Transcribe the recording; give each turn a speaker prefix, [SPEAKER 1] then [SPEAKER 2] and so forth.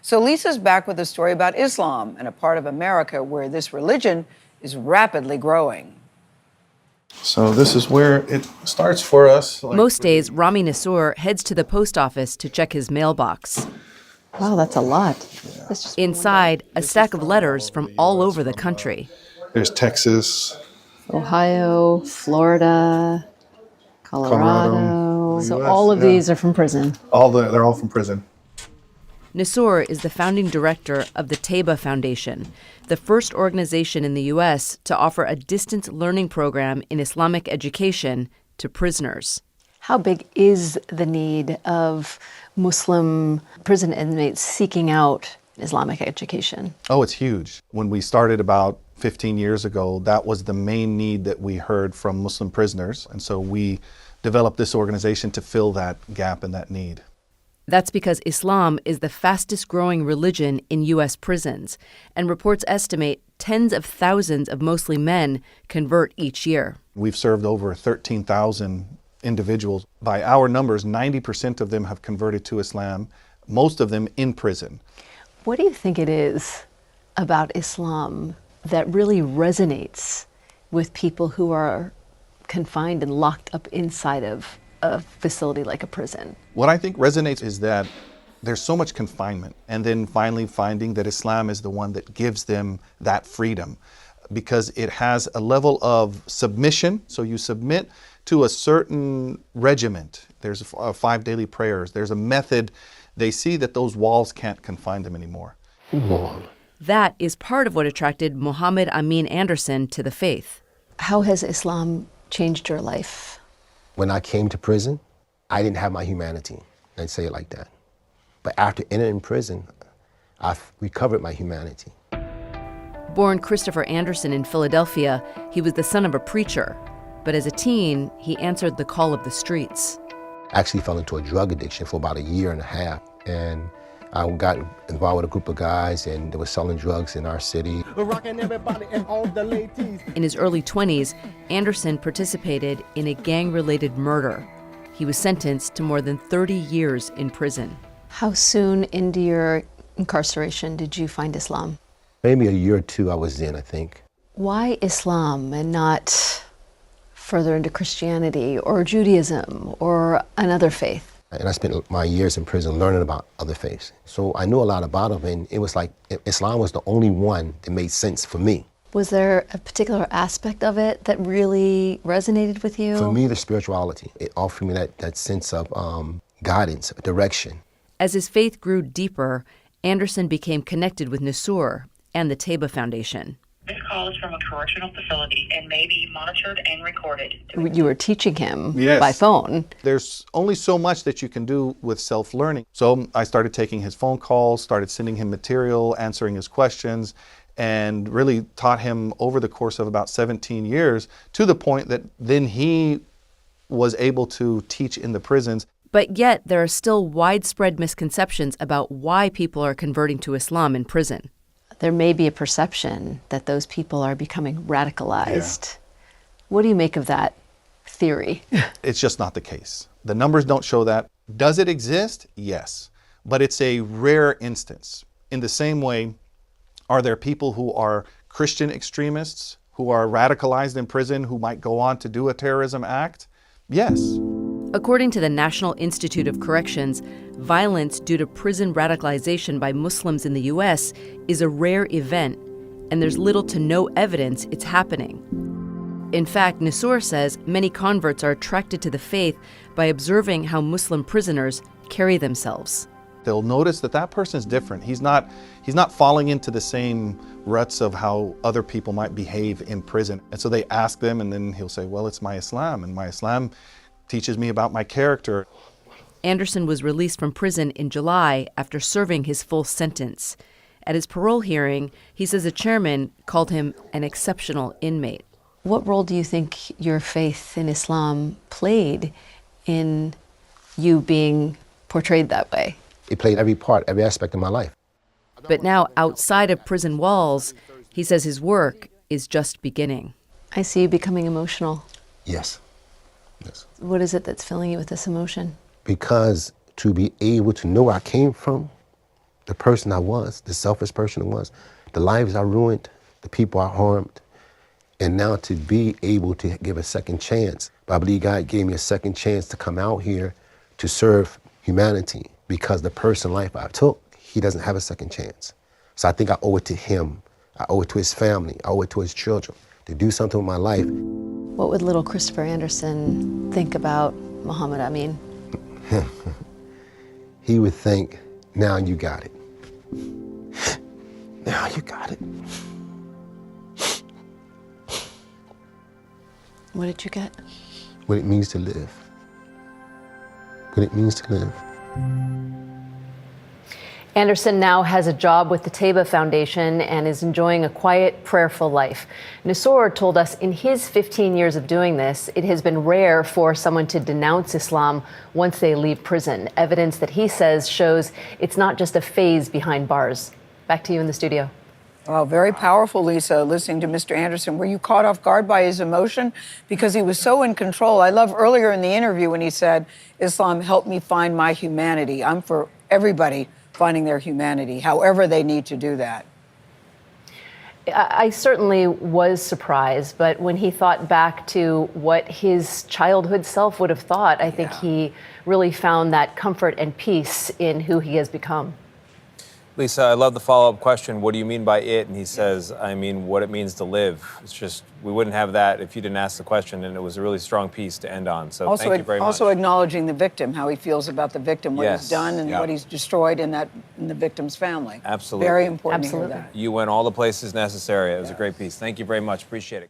[SPEAKER 1] So Lisa's back with a story about Islam and a part of America where this religion is rapidly growing.
[SPEAKER 2] So this is where it starts for us.
[SPEAKER 3] Most days, Rami Nassour heads to the post office to check his mailbox.
[SPEAKER 4] Wow, that's a lot.
[SPEAKER 3] Inside, a stack of letters from all over the country.
[SPEAKER 2] There's Texas,
[SPEAKER 4] Ohio, Florida, Colorado. So
[SPEAKER 2] US,
[SPEAKER 4] all of these are from prison.
[SPEAKER 2] they're all from prison.
[SPEAKER 3] Nassour is the founding director of the Taiba Foundation, the first organization in the U.S. to offer a distance learning program in Islamic education to prisoners.
[SPEAKER 4] How big is the need of Muslim prison inmates seeking out Islamic education?
[SPEAKER 2] Oh, it's huge. When we started about 15 years ago, that was the main need that we heard from Muslim prisoners. And so we developed this organization to fill that gap and that need.
[SPEAKER 3] That's because Islam is the fastest growing religion in U.S. prisons, and reports estimate tens of thousands of mostly men convert each year.
[SPEAKER 2] We've served over 13,000 individuals. By our numbers, 90% of them have converted to Islam, most of them in prison.
[SPEAKER 4] What do you think it is about Islam that really resonates with people who are confined and locked up inside of a facility like a prison?
[SPEAKER 2] What I think resonates is that there's so much confinement, and then finally finding that Islam is the one that gives them that freedom, because it has a level of submission. So you submit to a certain regiment. There's 5 daily prayers. There's a method. They see that those walls can't confine them anymore.
[SPEAKER 3] That is part of what attracted Mohammed Amin Anderson to the faith.
[SPEAKER 4] How has Islam changed your life?
[SPEAKER 5] When I came to prison, I didn't have my humanity. I'd say it like that. But after entering prison, I've recovered my humanity.
[SPEAKER 3] Born Christopher Anderson in Philadelphia, he was the son of a preacher. But as a teen, he answered the call of the streets.
[SPEAKER 5] I actually fell into a drug addiction for about 1.5 years. And I got involved with a group of guys, and they were selling drugs in our city.
[SPEAKER 3] In his early 20s, Anderson participated in a gang-related murder. He was sentenced to more than 30 years in prison.
[SPEAKER 4] How soon into your incarceration did you find Islam?
[SPEAKER 5] Maybe 1 year or 2 I was in, I think.
[SPEAKER 4] Why Islam and not further into Christianity or Judaism or another faith?
[SPEAKER 5] And I spent my years in prison learning about other faiths. So I knew a lot about them, and it was like Islam was the only one that made sense for me.
[SPEAKER 4] Was there a particular aspect of it that really resonated with you?
[SPEAKER 5] For me, the spirituality. It offered me that sense of guidance, direction.
[SPEAKER 3] As his faith grew deeper, Anderson became connected with Nassour and the Taiba Foundation.
[SPEAKER 6] This call is from a correctional facility and may be monitored and recorded.
[SPEAKER 4] You were teaching him
[SPEAKER 2] Yes.
[SPEAKER 4] by phone.
[SPEAKER 2] There's only so much that you can do with self-learning. So I started taking his phone calls, started sending him material, answering his questions, and really taught him over the course of about 17 years, to the point that then he was able to teach in the prisons.
[SPEAKER 3] But yet, there are still widespread misconceptions about why people are converting to Islam in prison.
[SPEAKER 4] There may be a perception that those people are becoming radicalized. What do you make of that theory?
[SPEAKER 2] It's just not the case. The numbers don't show that. Does it exist? Yes. But it's a rare instance. In the same way, are there people who are Christian extremists, who are radicalized in prison, who might go on to do a terrorism act? Yes.
[SPEAKER 3] According to the National Institute of Corrections, violence due to prison radicalization by Muslims in the U.S. is a rare event, and there's little to no evidence it's happening. In fact, Nassour says many converts are attracted to the faith by observing how Muslim prisoners carry themselves.
[SPEAKER 2] They'll notice that that person's different. He's not falling into the same ruts of how other people might behave in prison. And so they ask them, and then he'll say, well, it's my Islam, and my Islam teaches me about my character.
[SPEAKER 3] Anderson was released from prison in July after serving his full sentence. At his parole hearing, he says the chairman called him an exceptional inmate.
[SPEAKER 4] What role do you think your faith in Islam played in you being portrayed that way?
[SPEAKER 5] It played every part, every aspect of my life.
[SPEAKER 3] But now, outside of prison walls, he says his work is just beginning.
[SPEAKER 4] I see you becoming emotional.
[SPEAKER 5] Yes. Yes.
[SPEAKER 4] What is it that's filling you with this emotion?
[SPEAKER 5] Because to be able to know where I came from the person I was, the selfish person I was, the lives I ruined, the people I harmed, and now to be able to give a second chance. But I believe God gave me a second chance to come out here to serve humanity, because the person life I took, he doesn't have a second chance. So I think I owe it to him. I owe it to his family. I owe it to his children to do something with my life.
[SPEAKER 4] What would little Christopher Anderson think about Muhammad Amin?
[SPEAKER 5] He would think, now you got it. Now you got it.
[SPEAKER 4] What did you get?
[SPEAKER 5] What it means to live. What it means to live.
[SPEAKER 7] Anderson now has a job with the Teba Foundation and is enjoying a quiet, prayerful life. Nassour told us in his 15 years of doing this, it has been rare for someone to denounce Islam once they leave prison. Evidence that he says shows it's not just a phase behind bars. Back to you in the studio.
[SPEAKER 1] Well, very powerful, Lisa, listening to Mr. Anderson. Were you caught off guard by his emotion? Because he was so in control. I love earlier in the interview when he said, Islam helped me find my humanity. I'm for everybody finding their humanity, however they need to do that.
[SPEAKER 7] I certainly was surprised, but when he thought back to what his childhood self would have thought, I think he really found that comfort and peace in who he has become.
[SPEAKER 8] Lisa, I love the follow-up question. What do you mean by it? And he says, I mean what it means to live. It's just, we wouldn't have that if you didn't ask the question, and it was a really strong piece to end on. So thank you very much.
[SPEAKER 1] Also acknowledging the victim, how he feels about the victim, what he's done and what he's destroyed in the victim's family.
[SPEAKER 8] Absolutely.
[SPEAKER 1] Very important to hear that.
[SPEAKER 8] You went all the places necessary. It was a great piece. Thank you very much. Appreciate it.